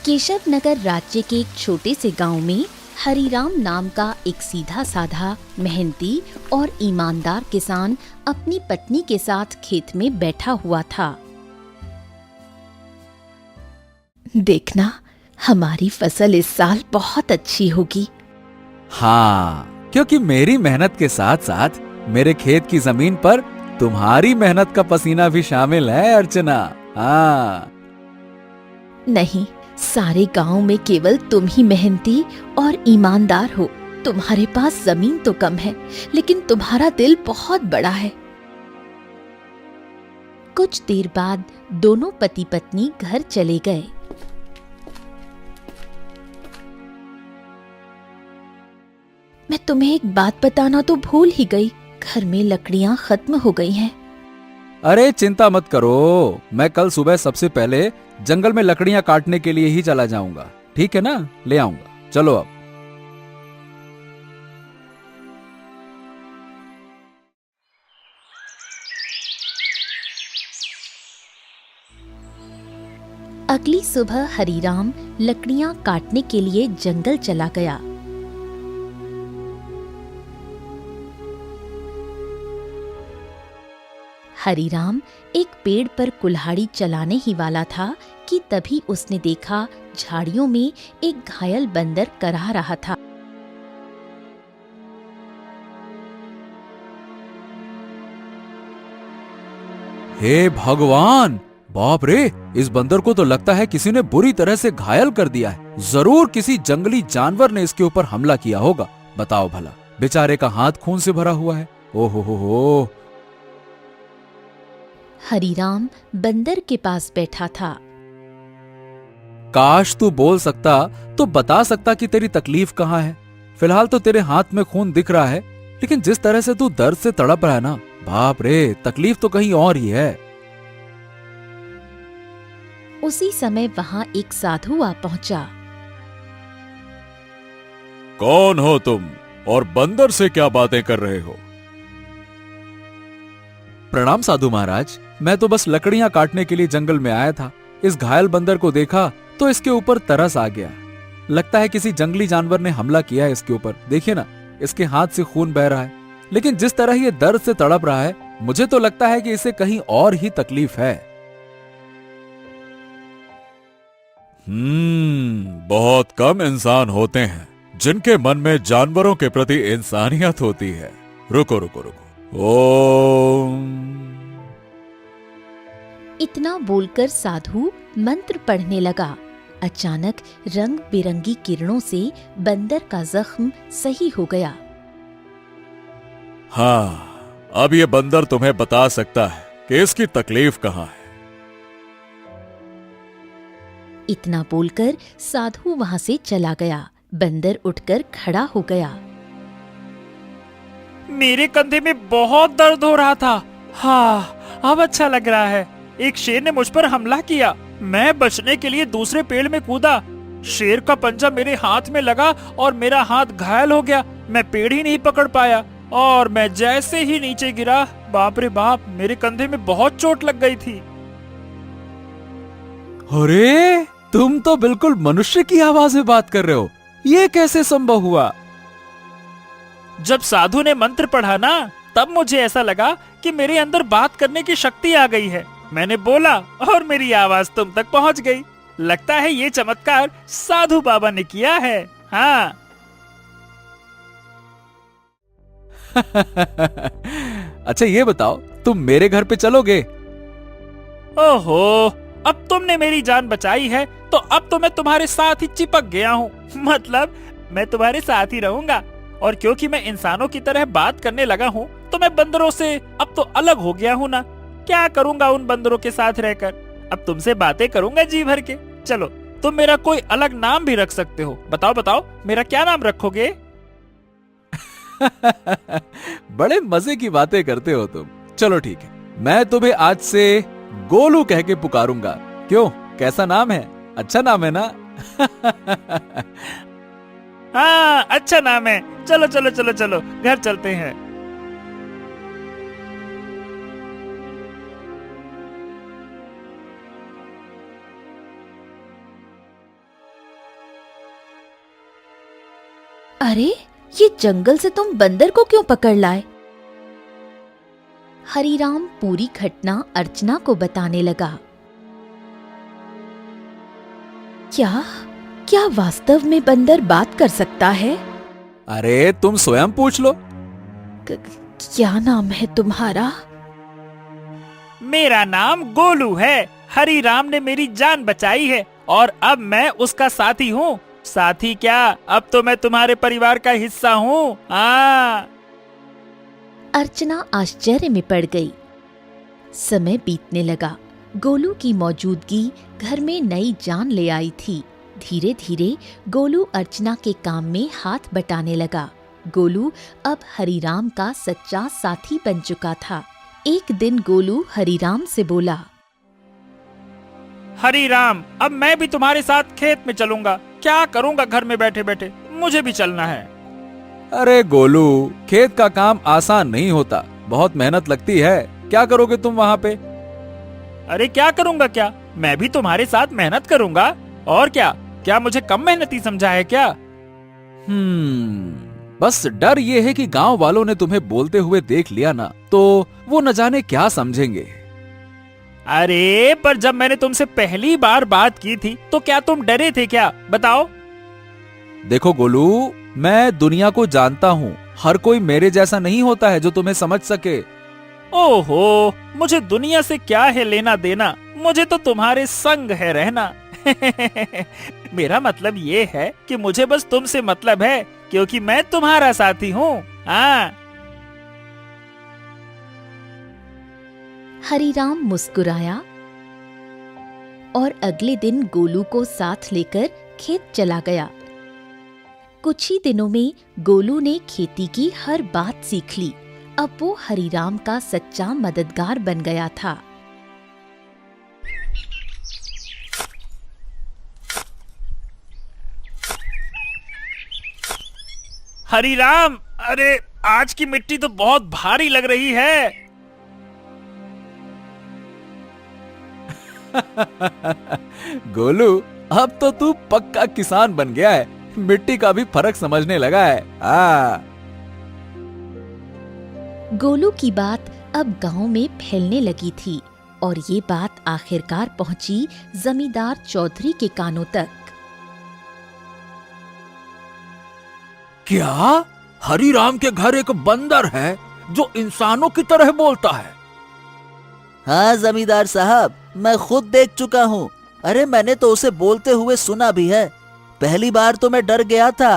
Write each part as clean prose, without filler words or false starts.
केशव नगर राज्य के एक छोटे से गांव में हरिराम नाम का एक सीधा साधा, मेहनती और ईमानदार किसान अपनी पत्नी के साथ खेत में बैठा हुआ था। देखना, हमारी फसल इस साल बहुत अच्छी होगी। हाँ, क्योंकि मेरी मेहनत के साथ साथ मेरे खेत की जमीन पर तुम्हारी मेहनत का पसीना भी शामिल है अर्चना। हाँ। नहीं, सारे गांव में केवल तुम ही मेहनती और ईमानदार हो। तुम्हारे पास जमीन तो कम है, लेकिन तुम्हारा दिल बहुत बड़ा है। कुछ देर बाद दोनों पति पत्नी घर चले गए। मैं तुम्हें एक बात बताना तो भूल ही गई, घर में लकड़ियां खत्म हो गई हैं। अरे चिंता मत करो, मैं कल सुबह सबसे पहले जंगल में लकड़ियां काटने के लिए ही चला जाऊंगा। ठीक है ना, ले आऊंगा। चलो अब। अगली सुबह हरिराम लकड़ियां काटने के लिए जंगल चला गया। हरिराम एक पेड़ पर कुल्हाड़ी चलाने ही वाला था कि तभी उसने देखा झाड़ियों में एक घायल बंदर करहा रहा था। हे भगवान, बाप रे, इस बंदर को तो लगता है किसी ने बुरी तरह से घायल कर दिया है। जरूर किसी जंगली जानवर ने इसके ऊपर हमला किया होगा। बताओ भला, बेचारे का हाथ खून से भरा हुआ है। ओहो हो। हरिराम बंदर के पास बैठा था। काश तू बोल सकता तो बता सकता कि तेरी तकलीफ कहाँ है। फिलहाल तो तेरे हाथ में खून दिख रहा है, लेकिन जिस तरह से तू दर्द से तड़प रहा है ना, बाप रे, तकलीफ तो कहीं और ही है। उसी समय वहां एक साधु आ पहुंचा। कौन हो तुम और बंदर से क्या बातें कर रहे हो? प्रणाम साधु महाराज, मैं तो बस लकड़ियां काटने के लिए जंगल में आया था। इस घायल बंदर को देखा तो इसके ऊपर तरस आ गया। लगता है किसी जंगली जानवर ने हमला किया है इसके ऊपर। देखिए ना, इसके हाथ से खून बह रहा है, लेकिन जिस तरह ये दर्द से तड़प रहा है, मुझे तो लगता है कि इसे कहीं और ही तकलीफ है। बहुत कम इंसान होते हैं जिनके मन में जानवरों के प्रति इंसानियत होती है। रुको रुको रुको। ओम। इतना बोलकर साधु मंत्र पढ़ने लगा। अचानक रंग बिरंगी किरणों से बंदर का जख्म सही हो गया। हाँ, अब ये बंदर तुम्हें बता सकता है कि इसकी तकलीफ कहाँ है। इतना बोलकर साधु वहां से चला गया। बंदर उठकर खड़ा हो गया। मेरे कंधे में बहुत दर्द हो रहा था। हाँ, अब अच्छा लग रहा है। एक शेर ने मुझ पर हमला किया। मैं बचने के लिए दूसरे पेड़ में कूदा। शेर का पंजा मेरे हाथ में लगा और मेरा हाथ घायल हो गया। मैं पेड़ ही नहीं पकड़ पाया और मैं जैसे ही नीचे गिरा, बाप रे बाप, मेरे कंधे में बहुत चोट लग गई थी। अरे, तुम तो बिल्कुल मनुष्य की आवाज में बात कर रहे हो। ये कैसे संभव हुआ? जब साधु ने मंत्र पढ़ा ना, तब मुझे ऐसा लगा कि मेरे अंदर बात करने की शक्ति आ गई है। मैंने बोला और मेरी आवाज तुम तक पहुंच गई। लगता है ये चमत्कार साधु बाबा ने किया है। हाँ। अच्छा ये बताओ, तुम मेरे घर पे चलोगे? ओहो, अब तुमने मेरी जान बचाई है तो अब तो मैं तुम्हारे साथ ही चिपक गया हूँ। मतलब मैं तुम्हारे साथ ही रहूंगा। और क्योंकि मैं इंसानों की तरह बात करने लगा हूँ, तो मैं बंदरों से अब तो अलग हो गया हूँ ना। क्या करूंगा उन बंदरों के साथ रहकर? अब तुमसे बातें करूंगा जी भर के। चलो, तुम मेरा कोई अलग नाम भी रख सकते हो। बताओ बताओ, मेरा क्या नाम रखोगे? बड़े मजे की बातें करते हो तुम। चलो ठीक है, मैं तुम्हें आज से गोलू कह के पुकारूंगा। क्यों, कैसा नाम है? अच्छा नाम है ना? हाँ, अच्छा नाम है। चलो चलो चलो चलो, घर चलते हैं। अरे, ये जंगल से तुम बंदर को क्यों पकड़ लाए? हरीराम पूरी घटना अर्चना को बताने लगा। क्या क्या वास्तव में बंदर बात कर सकता है? अरे तुम स्वयं पूछ लो। क्या नाम है तुम्हारा? मेरा नाम गोलू है। हरीराम ने मेरी जान बचाई है और अब मैं उसका साथी हूँ। साथी क्या, अब तो मैं तुम्हारे परिवार का हिस्सा हूँ। हाँ। अर्चना आश्चर्य में पड़ गई। समय बीतने लगा। गोलू की मौजूदगी घर में नई जान ले आई थी। धीरे धीरे गोलू अर्चना के काम में हाथ बटाने लगा। गोलू अब हरीराम का सच्चा साथी बन चुका था। एक दिन गोलू हरीराम से बोला, हरीराम, अब मैं भी तुम्हारे साथ खेत में चलूंगा। क्या करूंगा घर में बैठे बैठे, मुझे भी चलना है। अरे गोलू, खेत का काम आसान नहीं होता, बहुत मेहनत लगती है। क्या करोगे तुम वहाँ पे? अरे क्या करूंगा क्या, मैं भी तुम्हारे साथ मेहनत करूंगा। और क्या मुझे कम मेहनती समझा है क्या? बस डर ये है कि गांव वालों ने तुम्हें बोलते हुए देख लिया ना, तो वो न जाने क्या समझेंगे। अरे पर जब मैंने तुमसे पहली बार बात की थी तो क्या तुम डरे थे क्या, बताओ? देखो गोलू, मैं दुनिया को जानता हूँ। हर कोई मेरे जैसा नहीं होता है जो तुम्हें समझ सके। ओहो, मुझे दुनिया से क्या है लेना देना, मुझे तो तुम्हारे संग है रहना। मेरा मतलब ये है कि मुझे बस तुमसे मतलब है, क्योंकि मैं तुम्हारा साथी हूँ। हाँ। हरीराम मुस्कुराया और अगले दिन गोलू को साथ लेकर खेत चला गया। कुछ ही दिनों में गोलू ने खेती की हर बात सीख ली। अब वो हरीराम का सच्चा मददगार बन गया था। हरीराम, अरे आज की मिट्टी तो बहुत भारी लग रही है। गोलू, अब तो तू पक्का किसान बन गया है। मिट्टी का भी फर्क समझने लगा है। गोलू की बात अब गांव में फैलने लगी थी और ये बात आखिरकार पहुंची जमींदार चौधरी के कानों तक। क्या हरीराम के घर एक बंदर है जो इंसानों की तरह बोलता है? हाँ जमींदार साहब, मैं खुद देख चुका हूँ। अरे मैंने तो उसे बोलते हुए सुना भी है। पहली बार तो मैं डर गया था।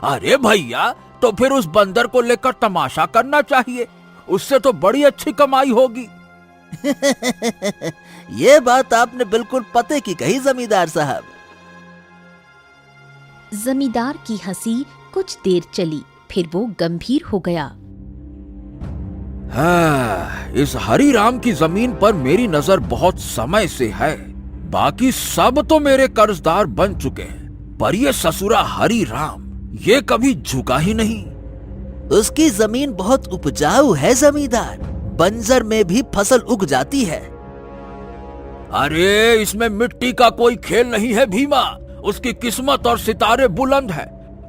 अरे भैया, तो फिर उस बंदर को लेकर तमाशा करना चाहिए। उससे तो बड़ी अच्छी कमाई होगी। ये बात आपने बिल्कुल पते की कही जमींदार साहब। जमींदार की हंसी कुछ देर चली, फिर वो गंभीर हो गया। इस हरीराम की जमीन पर मेरी नजर बहुत समय से है। बाकी सब तो मेरे कर्जदार बन चुके हैं, पर ये ससुरा हरीराम ये कभी झुका ही नहीं। उसकी जमीन बहुत उपजाऊ है जमींदार, बंजर में भी फसल उग जाती है। अरे इसमें मिट्टी का कोई खेल नहीं है भीमा। उसकी किस्मत और सितारे बुलंद है,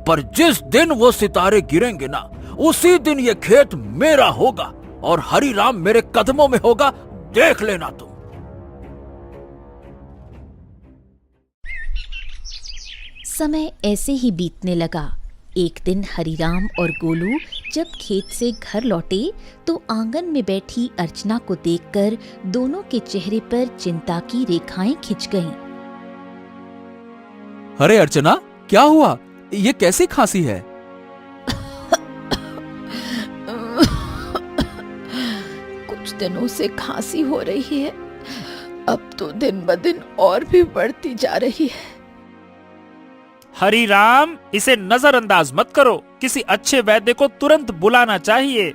पर जिस दिन वो सितारे गिरेंगे ना, उसी दिन ये खेत मेरा होगा और हरीराम मेरे कदमों में होगा। देख लेना तुम। समय ऐसे ही बीतने लगा। एक दिन हरीराम और गोलू जब खेत से घर लौटे तो आंगन में बैठी अर्चना को देखकर दोनों के चेहरे पर चिंता की रेखाएं खिंच गईं। अरे अर्चना, क्या हुआ? ये कैसी खांसी है? कुछ दिनों से खांसी हो रही है, अब तो दिन ब दिन और भी बढ़ती जा रही है। हरीराम, इसे नजरअंदाज मत करो। किसी अच्छे वैद्य को तुरंत बुलाना चाहिए।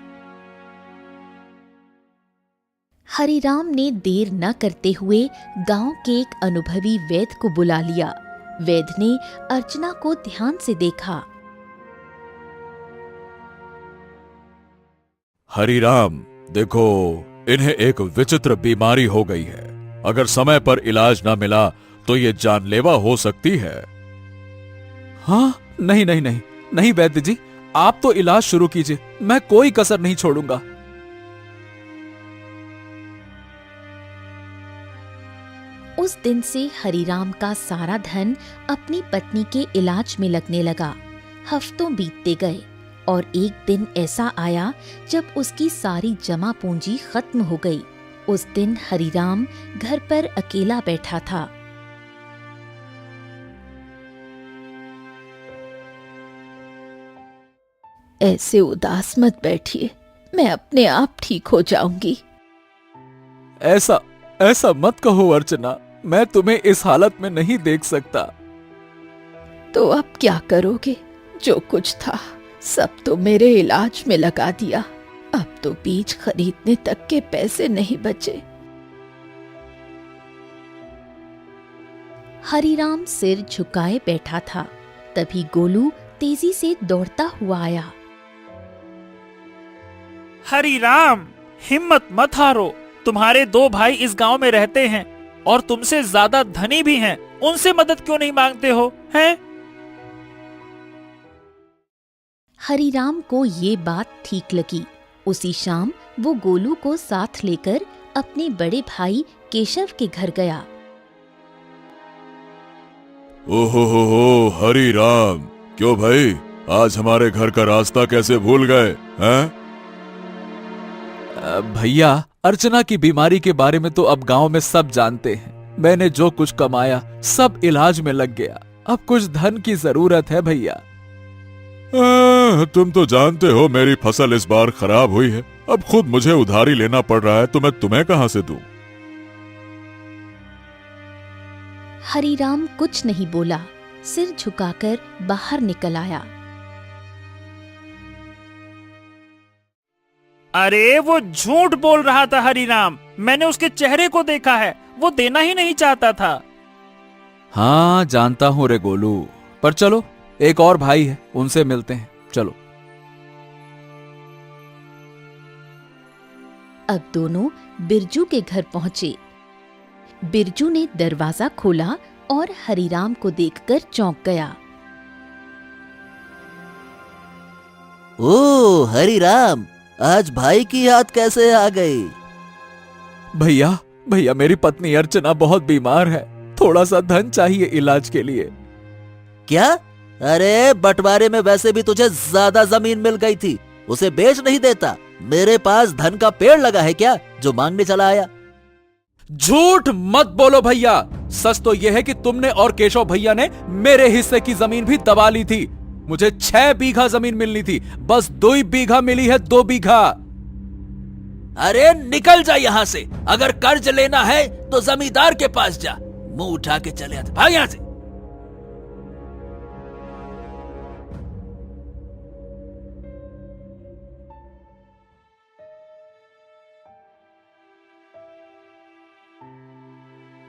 हरीराम ने देर न करते हुए गांव के एक अनुभवी वैद्य को बुला लिया। वैद्य ने अर्चना को ध्यान से देखा। हरीराम, देखो, इन्हें एक विचित्र बीमारी हो गई है। अगर समय पर इलाज न मिला तो ये जानलेवा हो सकती है। हाँ, नहीं नहीं नहीं नहीं वैद्य जी, आप तो इलाज शुरू कीजिए, मैं कोई कसर नहीं छोड़ूंगा। उस दिन से हरिराम का सारा धन अपनी पत्नी के इलाज में लगने लगा। हफ्तों बीतते गए और एक दिन ऐसा आया जब उसकी सारी जमा पूंजी खत्म हो गई। उस दिन हरिराम घर पर अकेला बैठा था। ऐसे उदास मत बैठिए, मैं अपने आप ठीक हो जाऊंगी। ऐसा ऐसा मत कहो अर्चना, मैं तुम्हें इस हालत में नहीं देख सकता। तो अब क्या करोगे? जो कुछ था सब तो मेरे इलाज में लगा दिया। अब तो बीज खरीदने तक के पैसे नहीं बचे। हरिराम सिर झुकाए बैठा था। तभी गोलू तेजी से दौड़ता हुआ आया। हरिराम, हिम्मत मत हारो। तुम्हारे 2 भाई इस गांव में रहते हैं और तुमसे ज्यादा धनी भी हैं। उनसे मदद क्यों नहीं मांगते हो, हैं? हरिराम को ये बात ठीक लगी। उसी शाम वो गोलू को साथ लेकर अपने बड़े भाई केशव के घर गया। ओहो हरी राम, क्यों भाई, आज हमारे घर का रास्ता कैसे भूल गए हैं? भैया, अर्चना की बीमारी के बारे में तो अब गांव में सब जानते हैं। मैंने जो कुछ कमाया सब इलाज में लग गया। अब कुछ धन की जरूरत है भैया। तुम तो जानते हो मेरी फसल इस बार खराब हुई है। अब खुद मुझे उधारी लेना पड़ रहा है, तो मैं तुम्हें कहां से दूं? हरिराम कुछ नहीं बोला, सिर झुकाकर बाहर निकल आया। अरे वो झूठ बोल रहा था हरिराम, मैंने उसके चेहरे को देखा है, वो देना ही नहीं चाहता था। हाँ जानता हूं रे गोलू, पर चलो एक और भाई है, उनसे मिलते हैं, चलो। अब दोनों बिरजू के घर पहुंचे। बिरजू ने दरवाजा खोला और हरिराम को देखकर चौंक गया। ओ हरिराम, आज भाई की याद कैसे आ गई? भैया भैया, मेरी पत्नी अर्चना बहुत बीमार है, थोड़ा सा धन चाहिए इलाज के लिए। क्या? अरे बंटवारे में वैसे भी तुझे ज्यादा जमीन मिल गई थी, उसे बेच नहीं देता? मेरे पास धन का पेड़ लगा है क्या जो मांगने चला आया? झूठ मत बोलो भैया, सच तो यह है कि तुमने और केशव भैया ने मेरे हिस्से की जमीन भी दबा ली थी। मुझे 6 बीघा जमीन मिलनी थी, बस 2 बीघा मिली है, 2 बीघा। अरे निकल जा यहाँ से, अगर कर्ज लेना है तो जमींदार के पास जा। मुंह उठा के चले आते, भाग यहाँ से।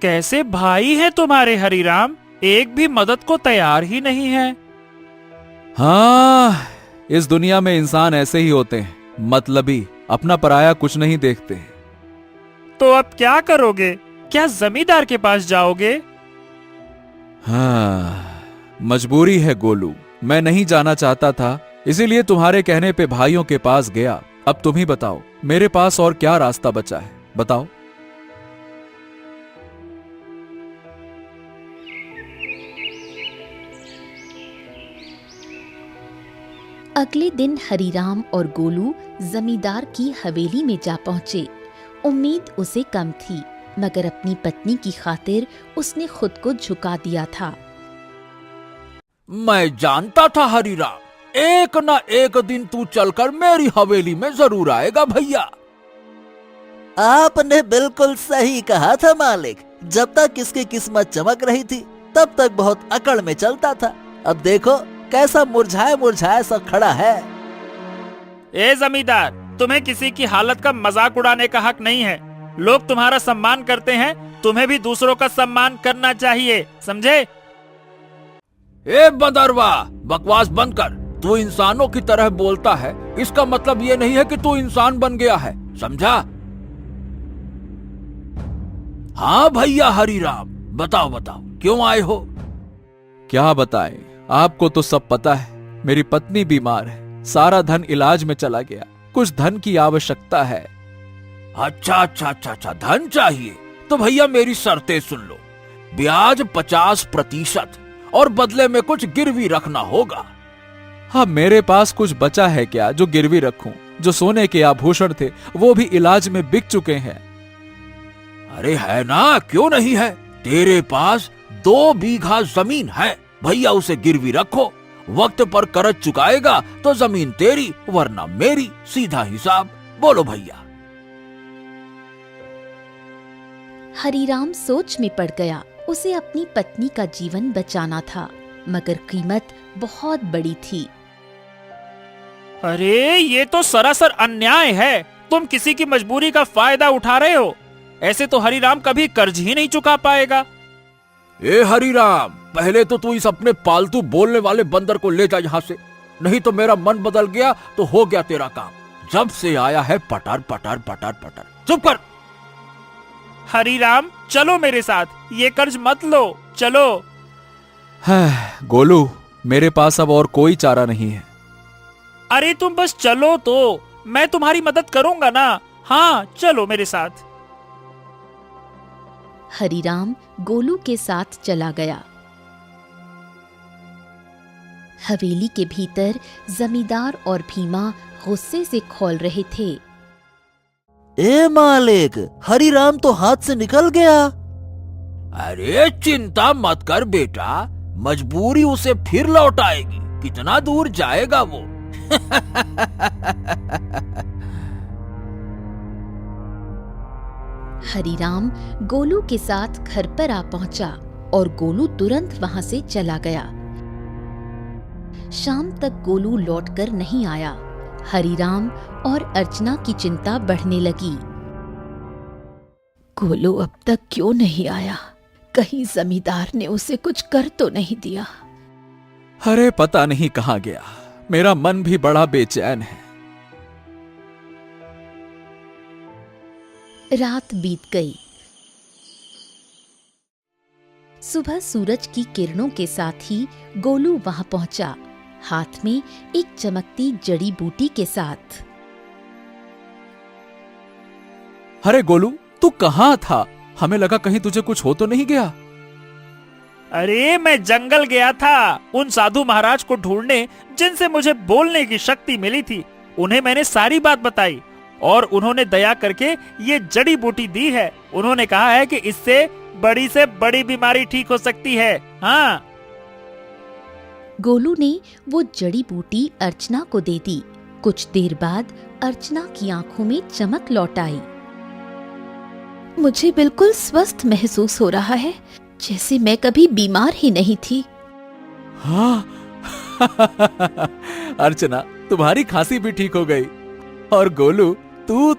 कैसे भाई हैं तुम्हारे हरिराम, एक भी मदद को तैयार ही नहीं है। हाँ, इस दुनिया में इंसान ऐसे ही होते हैं, मतलबी, अपना पराया कुछ नहीं देखते। तो अब क्या करोगे? क्या जमींदार के पास जाओगे? हाँ, मजबूरी है गोलू, मैं नहीं जाना चाहता था, इसीलिए तुम्हारे कहने पे भाइयों के पास गया। अब तुम ही बताओ, मेरे पास और क्या रास्ता बचा है, बताओ। अगले दिन हरिराम और गोलू जमींदार की हवेली में जा पहुंचे। उम्मीद उसे कम थी, मगर अपनी पत्नी की खातिर उसने खुद को झुका दिया था। मैं जानता था हरिराम, एक न एक दिन तू चलकर मेरी हवेली में जरूर आएगा भैया। आपने बिल्कुल सही कहा था मालिक, जब तक इसकी किस्मत चमक रही थी तब तक बहुत अकड़ में चलता था। अब देखो कैसा मुरझाया मुरझाया सा खड़ा है। ए जमींदार, तुम्हें किसी की हालत का मजाक उड़ाने का हक नहीं है। लोग तुम्हारा सम्मान करते हैं, तुम्हें भी दूसरों का सम्मान करना चाहिए, समझे? ए बंदरवा, बकवास बंद कर। तू इंसानों की तरह बोलता है, इसका मतलब ये नहीं है कि तू इंसान बन गया है, समझा? हाँ भैया हरिराम, बताओ बताओ क्यों आए हो? क्या बताएं, आपको तो सब पता है, मेरी पत्नी बीमार है, सारा धन इलाज में चला गया, कुछ धन की आवश्यकता है। अच्छा, धन चाहिए तो भैया मेरी शर्तें सुन लो। ब्याज 50% और बदले में कुछ गिरवी रखना होगा। हाँ, मेरे पास कुछ बचा है क्या जो गिरवी रखूं? जो सोने के आभूषण थे वो भी इलाज में बिक चुके हैं। अरे है ना, क्यों नहीं है? तेरे पास 2 बीघा जमीन है, भैया उसे गिरवी रखो। वक्त पर कर्ज चुकाएगा तो जमीन तेरी वरना मेरी, सीधा हिसाब। बोलो भैया। हरीराम सोच में पड़ गया। उसे अपनी पत्नी का जीवन बचाना था, मगर कीमत बहुत बड़ी थी। अरे ये तो सरासर अन्याय है। तुम किसी की मजबूरी का फायदा उठा रहे हो। ऐसे तो हरीराम कभी कर्ज ही नहीं चुका पाएगा। ए हरीराम, पहले तो तू इस अपने पालतू बोलने वाले बंदर को ले जा यहाँ से, नहीं तो मेरा मन बदल गया तो हो गया तेरा काम। जब से आया है पटर पटर पटर पटर। चुप कर। हरीराम चलो मेरे साथ, ये कर्ज मत लो, चलो। गोलू, मेरे पास अब और कोई चारा नहीं है। अरे तुम बस चलो तो, मैं तुम्हारी मदद करूंगा ना। हाँ चलो मेरे साथ। हरीराम गोलू के साथ चला गया। हवेली के भीतर जमींदार और भीमा गुस्से से खौल रहे थे। ए मालिक, हरीराम तो हाथ से निकल गया। अरे चिंता मत कर बेटा, मजबूरी उसे फिर लौट आएगी। कितना दूर जाएगा वो? हरीराम गोलू के साथ घर पर आ पहुंचा और गोलू तुरंत वहां से चला गया। शाम तक गोलू लौटकर नहीं आया। हरीराम और अर्चना की चिंता बढ़ने लगी। गोलू अब तक क्यों नहीं आया? कहीं जमींदार ने उसे कुछ कर तो नहीं दिया? अरे पता नहीं कहां गया। मेरा मन भी बड़ा बेचैन है। रात बीत गई। सुबह सूरज की किरणों के साथ ही गोलू वहां पहुंचा, हाथ में एक चमकती जड़ी बूटी के साथ। अरे गोलू, तू कहां था? हमें लगा कहीं तुझे कुछ हो तो नहीं गया। अरे मैं जंगल गया था उन साधु महाराज को ढूंढने जिनसे मुझे बोलने की शक्ति मिली थी। उन्हें मैंने सारी बात बताई और उन्होंने दया करके ये जड़ी बूटी दी है। उन्होंने कहा है कि इससे से बड़ी बीमारी ठीक हो सकती है। हाँ। गोलू ने वो जड़ी बूटी अर्चना को दे दी। कुछ देर बाद अर्चना की आंखों में चमक लौट आई। मुझे बिल्कुल स्वस्थ महसूस हो रहा है, जैसे मैं कभी बीमार ही नहीं थी। हाँ। अर्चना, तुम्हारी खांसी भी ठीक हो गई। और गोलू, तू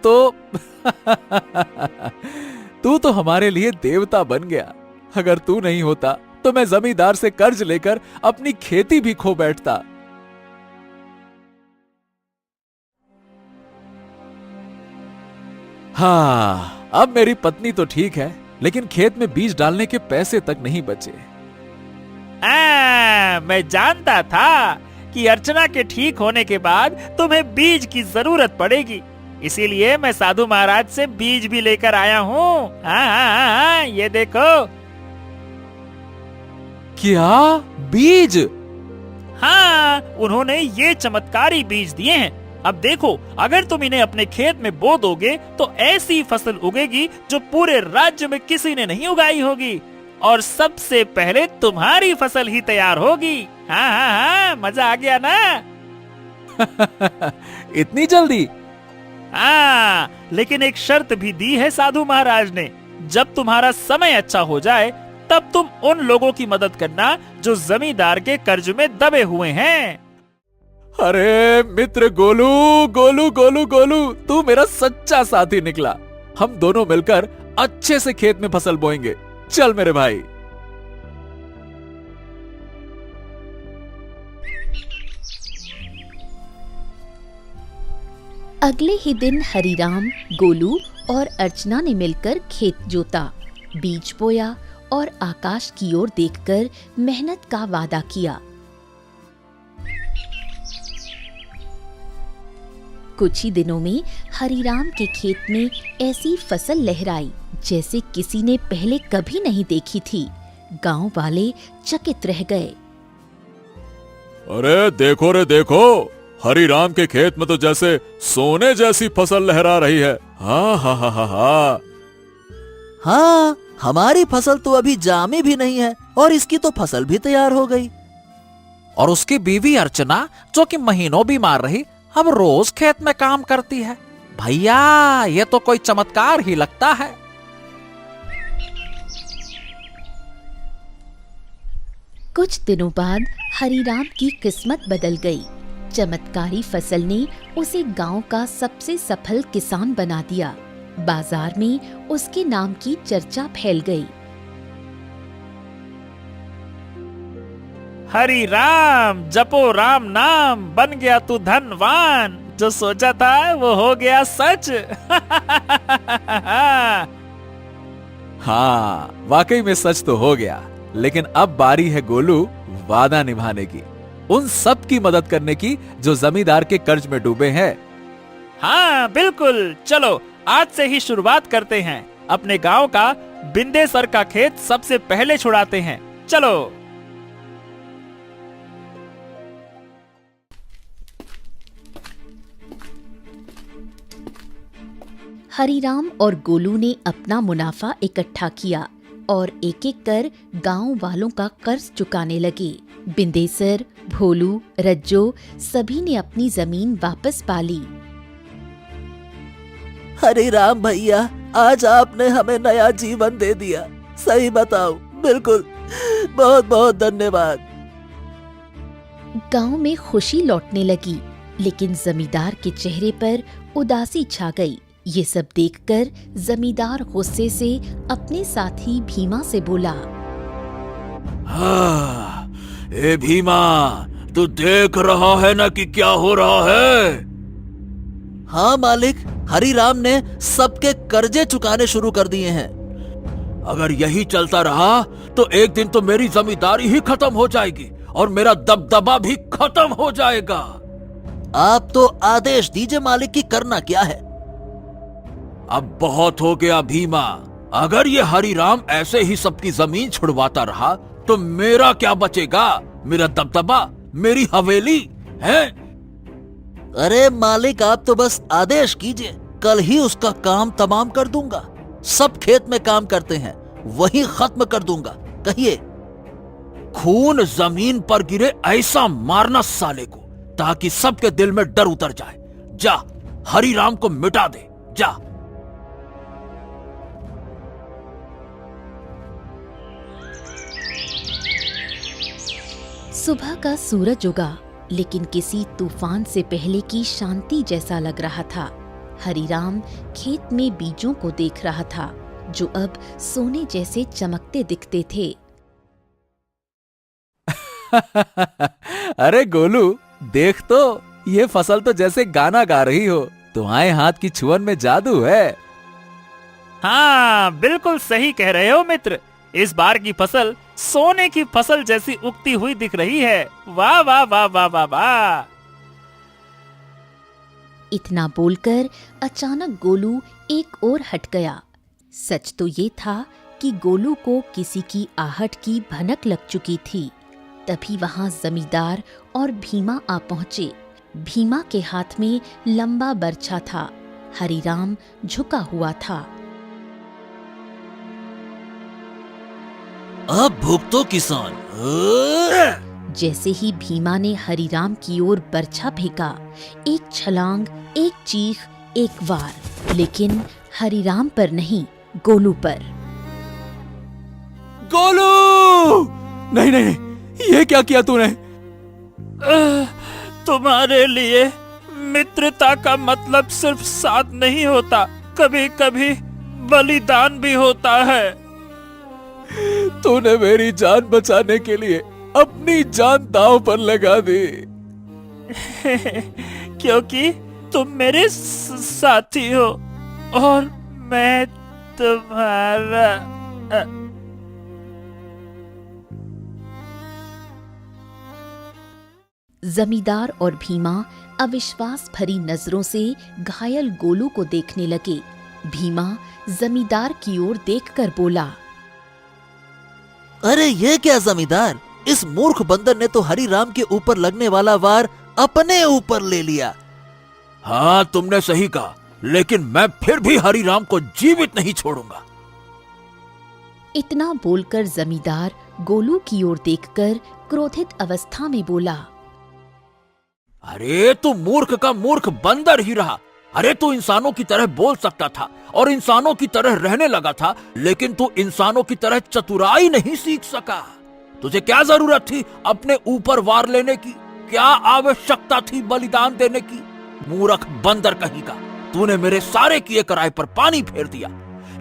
तो हमारे लिए देवता बन गया। अगर तू नहीं होता तो मैं जमींदार से कर्ज लेकर अपनी खेती भी खो बैठता। हाँ, अब मेरी पत्नी तो ठीक है, लेकिन खेत में बीज डालने के पैसे तक नहीं बचे। मैं जानता था कि अर्चना के ठीक होने के बाद तुम्हें बीज की जरूरत पड़ेगी, इसीलिए मैं साधु महाराज से बीज भी लेकर आया हूँ। हाँ, ये देखो। क्या बीज? हाँ, उन्होंने ये चमत्कारी बीज दिए हैं। अब देखो, अगर तुम इन्हें अपने खेत में बो दोगे तो ऐसी फसल उगेगी जो पूरे राज्य में किसी ने नहीं उगाई होगी, और सबसे पहले तुम्हारी फसल ही तैयार होगी। हाँ, मजा आ गया ना? इतनी जल्दी? हाँ, लेकिन एक शर्त भी दी है साधु महाराज ने। जब तुम्हारा समय अच्छा हो जाए तब तुम उन लोगों की मदद करना जो जमींदार के कर्ज में दबे हुए हैं। अरे मित्र गोलू, गोलू गोलू गोलू, तू मेरा सच्चा साथी निकला। हम दोनों मिलकर अच्छे से खेत में फसल बोएंगे। चल मेरे भाई। अगले ही दिन हरीराम, गोलू और अर्चना ने मिलकर खेत जोता, बीज बोया और आकाश की ओर देखकर मेहनत का वादा किया। कुछ ही दिनों में हरीराम के खेत में ऐसी फसल लहराई जैसे किसी ने पहले कभी नहीं देखी थी। गांव वाले चकित रह गए। अरे देखो रे देखो, हरिराम के खेत में तो जैसे सोने जैसी फसल लहरा रही है। हाँ हाँ हाँ हाँ हाँ। हाँ, हमारी फसल तो अभी जामी भी नहीं है और इसकी तो फसल भी तैयार हो गई। और उसकी बीवी अर्चना, जो कि महीनों बीमार रही, अब रोज खेत में काम करती है। भैया, ये तो कोई चमत्कार ही लगता है। कुछ दिनों बाद हरीराम की किस्मत बदल गई। चमत्कारी फसल ने उसे गांव का सबसे सफल किसान बना दिया। बाजार में उसके नाम की चर्चा फैल गई। हरि राम, जपो राम नाम, बन गया तू धनवान। जो सोचा था वो हो गया सच। हाँ, वाकई में सच तो हो गया। लेकिन अब बारी है गोलू वादा निभाने की, उन सब की मदद करने की जो जमींदार के कर्ज में डूबे हैं। हाँ बिल्कुल, चलो आज से ही शुरुआत करते हैं। अपने गांव का बिंदेसर का खेत सबसे पहले छुड़ाते हैं। चलो। हरीराम और गोलू ने अपना मुनाफा इकट्ठा किया और एक एक कर गांव वालों का कर्ज चुकाने लगे। बिंदेसर, भोलू, रज्जो सभी ने अपनी जमीन वापस पा ली। हरिराम भैया, आज आपने हमें नया जीवन दे दिया। सही बताओ, बिल्कुल, बहुत बहुत धन्यवाद। गांव में खुशी लौटने लगी, लेकिन जमींदार के चेहरे पर उदासी छा गई। ये सब देखकर जमींदार गुस्से से अपने साथी भीमा से बोला, हाँ, ए भीमा, तू देख रहा है ना कि क्या हो रहा है? हाँ मालिक, हरिराम ने सबके कर्जे चुकाने शुरू कर दिए हैं। अगर यही चलता रहा तो एक दिन तो मेरी जमींदारी ही खत्म हो जाएगी और मेरा दबदबा भी खत्म हो जाएगा। आप तो आदेश दीजिए मालिक की करना क्या है। अब बहुत हो गया भीमा। अगर ये हरिराम ऐसे ही सबकी जमीन छुड़वाता रहा तो मेरा क्या बचेगा? मेरा दबदबा, मेरी हवेली है। अरे मालिक, आप तो बस आदेश कीजिए, कल ही उसका काम तमाम कर दूंगा। सब खेत में काम करते हैं, वही खत्म कर दूंगा। कहिए। खून जमीन पर गिरे ऐसा मारना साले को, ताकि सबके दिल में डर उतर जाए। जा, हरिराम को मिटा दे, जा। सुबह का सूरज उगा, लेकिन किसी तूफान से पहले की शांति जैसा लग रहा था। हरिराम खेत में बीजों को देख रहा था, जो अब सोने जैसे चमकते दिखते थे। अरे गोलू, देख तो, ये फसल तो जैसे गाना गा रही हो। तुम्हारे हाथ की छुअन में जादू है। हाँ बिल्कुल सही कह रहे हो मित्र। इस बार की फसल सोने की फसल जैसी उगती हुई दिख रही है। वाह वाह वाह वाह वाह वाह। इतना बोलकर अचानक गोलू एक ओर हट गया। सच तो ये था कि गोलू को किसी की आहट की भनक लग चुकी थी। तभी वहां जमींदार और भीमा आ पहुंचे। भीमा के हाथ में लंबा बर्छा था। हरिराम झुका हुआ था। अब भुगतो किसान। जैसे ही भीमा ने हरिराम की ओर बर्छा फेंका, एक छलांग, एक चीख, एक वार, लेकिन हरिराम पर नहीं, गोलू पर। गोलू! नहीं नहीं नहीं, ये क्या किया तूने? तुम्हारे लिए मित्रता का मतलब सिर्फ साथ नहीं होता, कभी कभी बलिदान भी होता है। तूने मेरी जान बचाने के लिए अपनी जान दांव पर लगा दी। क्योंकि तुम मेरे साथी हो और मैं तुम्हारा। जमींदार और भीमा अविश्वास भरी नजरों से घायल गोलू को देखने लगे। भीमा जमींदार की ओर देखकर बोला, अरे ये क्या जमींदार, इस मूर्ख बंदर ने तो हरिराम के ऊपर लगने वाला वार अपने ऊपर ले लिया। हाँ, तुमने सही कहा, लेकिन मैं फिर भी हरिराम को जीवित नहीं छोड़ूंगा। इतना बोलकर जमींदार गोलू की ओर देखकर क्रोधित अवस्था में बोला, अरे तू मूर्ख का मूर्ख बंदर ही रहा। अरे तू इंसानों की तरह बोल सकता था और इंसानों की तरह रहने लगा था, लेकिन तू इंसानों की तरह चतुराई नहीं सीख सका। तुझे क्या जरूरत थी अपने ऊपर वार लेने की? क्या आवश्यकता थी बलिदान देने की? मूर्ख बंदर कहीं का, तूने मेरे सारे किए कराए पर पानी फेर दिया।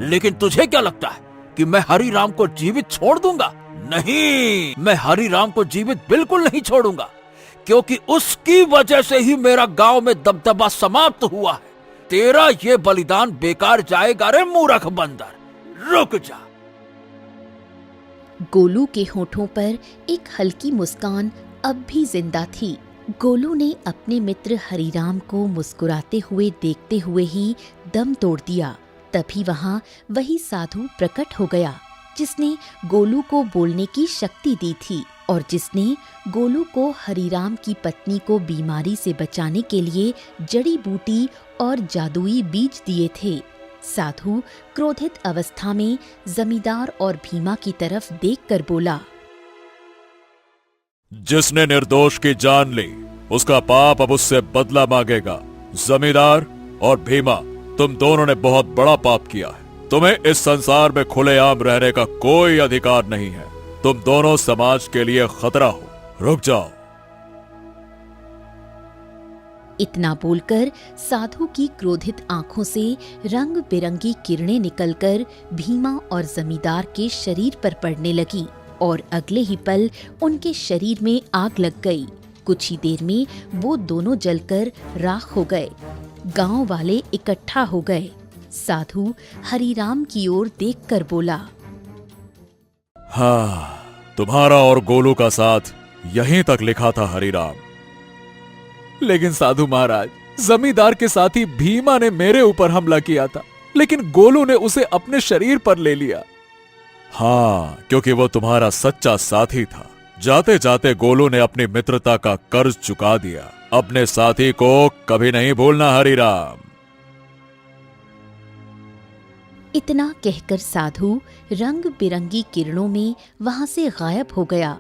लेकिन तुझे क्या लगता है कि मैं हरिराम को जीवित छोड़ दूंगा? नहीं, मैं हरिराम को जीवित बिल्कुल नहीं छोड़ूंगा, क्योंकि उसकी वजह से ही मेरा गांव में दबदबा समाप्त हुआ है। तेरा ये बलिदान बेकार जाएगा रे मूर्ख बंदर, रुक जा। गोलू के होठों पर एक हल्की मुस्कान अब भी जिंदा थी। गोलू ने अपने मित्र हरिराम को मुस्कुराते हुए देखते हुए ही दम तोड़ दिया। तभी वहां वही साधु प्रकट हो गया जिसने गोलू को बोलने की शक्ति दी थी और जिसने गोलू को हरिराम की पत्नी को बीमारी से बचाने के लिए जड़ी बूटी और जादुई बीज दिए थे। साधु क्रोधित अवस्था में जमींदार और भीमा की तरफ देखकर बोला, जिसने निर्दोष की जान ली, उसका पाप अब उससे बदला मांगेगा। जमींदार और भीमा, तुम दोनों ने बहुत बड़ा पाप किया है। तुम्हें इस संसार में खुलेआम रहने का कोई अधिकार नहीं है। तुम दोनों समाज के लिए खतरा हो। रुक जाओ। इतना बोलकर साधु की क्रोधित आंखों से रंग बिरंगी किरणें निकलकर भीमा और जमींदार के शरीर पर पड़ने लगी और अगले ही पल उनके शरीर में आग लग गई। कुछ ही देर में वो दोनों जलकर राख हो गए। गांव वाले इकट्ठा हो गए। साधु हरिराम की ओर देखकर बोला, हाँ, तुम्हारा और गोलू का साथ यहीं तक लिखा था हरिराम। लेकिन साधु महाराज, जमींदार के साथी भीमा ने मेरे ऊपर हमला किया था, लेकिन गोलू ने उसे अपने शरीर पर ले लिया। हाँ, क्योंकि वो तुम्हारा सच्चा साथी था। जाते जाते गोलू ने अपनी मित्रता का कर्ज चुका दिया। अपने साथी को कभी नहीं भूलना हरिराम। इतना कहकर साधु रंग बिरंगी किरणों में वहां से गायब हो गया।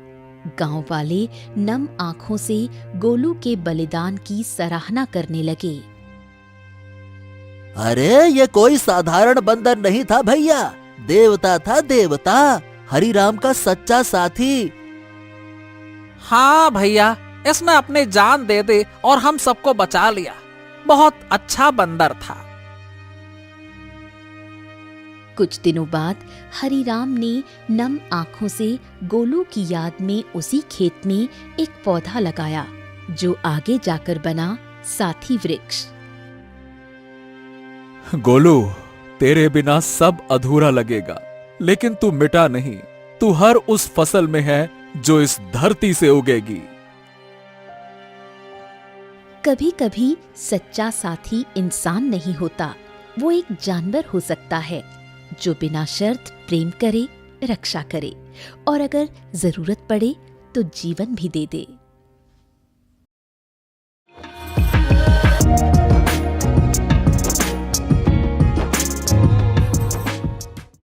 गांव वाले नम आंखों से गोलू के बलिदान की सराहना करने लगे। अरे ये कोई साधारण बंदर नहीं था भैया, देवता था, देवता, हरिराम का सच्चा साथी। हाँ भैया, इसने अपनी जान दे दी और हम सबको बचा लिया। बहुत अच्छा बंदर था। कुछ दिनों बाद हरिराम ने नम आंखों से गोलू की याद में उसी खेत में एक पौधा लगाया जो आगे जाकर बना साथी वृक्ष। गोलू, तेरे बिना सब अधूरा लगेगा, लेकिन तू मिटा नहीं। तू हर उस फसल में है जो इस धरती से उगेगी। कभी कभी सच्चा साथी इंसान नहीं होता, वो एक जानवर हो सकता है जो बिना शर्त प्रेम करे, रक्षा करे और अगर जरूरत पड़े तो जीवन भी दे दे।